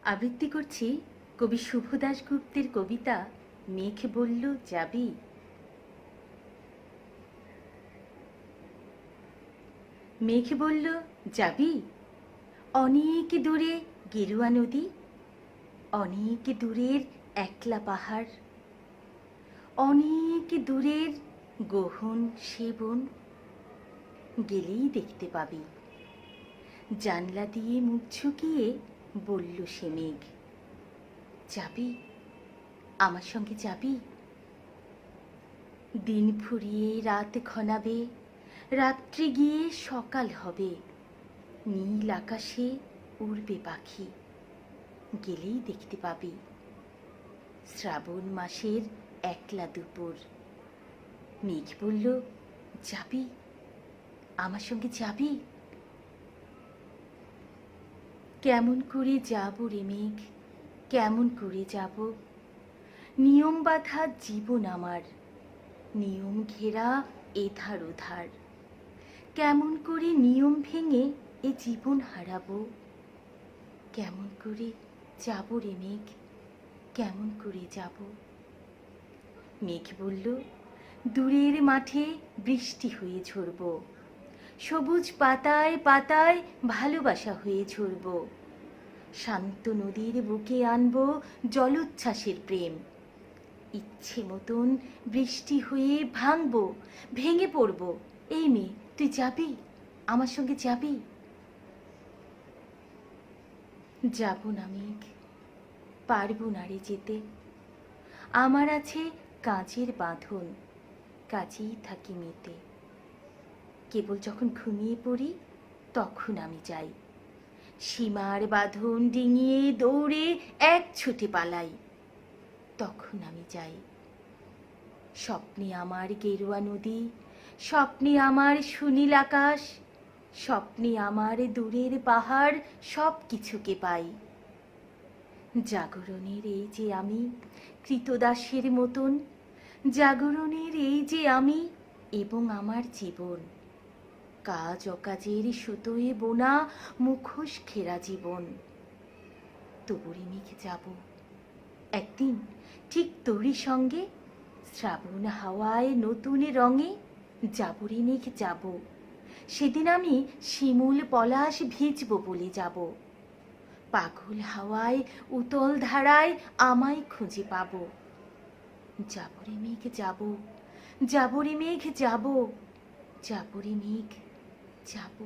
আবৃত্তি করছি কবি শুভ দাশগুপ্তের কবিতা মেঘ বলল যাবি। মেঘ বলল যাবি, অনেক দূরে গেরুয়া নদী, অনেক দূরের একলা পাহাড়, অনেক দূরের গহন সে বন, গেলেই দেখতে পাবি। জানলা দিয়ে মুখ ঝুঁকিয়ে বলল সে মেঘ, যাবি, আমার সঙ্গে যাবি। দিন ফুরিয়ে রাত ঘনাবে, রাত্রি গিয়ে সকাল হবে, নীল আকাশে উড়বে পাখি, গেলেই দেখতে পাবি। শ্রাবণ মাসের একলা দুপুর। মেঘ বলল যাবি, আমার সঙ্গে যাবি। কেমন করে যাব রে মেঘ, কেমন করে যাব। নিয়ম বাঁধা জীবন আমার, নিয়ম ঘেরা এধার ওধার। কেমন করে নিয়ম ভেঙে এ জীবন হারাবো। কেমন করে যাব রে মেঘ, কেমন করে যাব। মেঘ বলল দূরের মাঠে বৃষ্টি হয়ে ঝরব, সবুজ পাতায় পাতায় ভালোবাসা হয়ে ঝরব। শান্ত নদীর বুকে আনব জলোচ্ছ্বাসের প্রেম। ইচ্ছে মতন বৃষ্টি হয়ে ভাঙব, ভেঙে পড়ব। এই মেয়ে, তুই যাবি, আমার সঙ্গে যাবি। যাব না মেঘ, পারবো না রে যেতে। আমার আছে কাঁচের বাঁধন, কাজেই থাকি মেতে। কেবল যখন ঘুমিয়ে পড়ি তখন আমি যাই। সীমার বাঁধন ডিঙিয়ে দৌড়ে এক ছুটে পালাই, তখন আমি যাই। স্বপ্নে আমার গেরুয়া নদী, স্বপ্নে আমার সুনীল আকাশ, স্বপ্নে আমার দূরের পাহাড়, সব কিছুকে পাই। জাগরণের এই যে আমি কৃতদাসের মতন, জাগরণের এই যে আমি এবং আমার জীবন, কাজ অকাজের সুতোয় বোনা মুখোশ ঘেরা জীবন। তবুরে মেঘ যাব একদিন, ঠিক তোরই সঙ্গে, শ্রাবণ হাওয়ায় নতুন রঙে। যাবরে মেঘ যাব, সেদিন আমি শিমুল পলাশ ভিজব বলে যাব। পাগল হাওয়ায় উতল ধারায় আমায় খুঁজে পাব। যাবরে মেঘ যাব, যাবরে মেঘ যাব, যাবরে মেঘ যাব।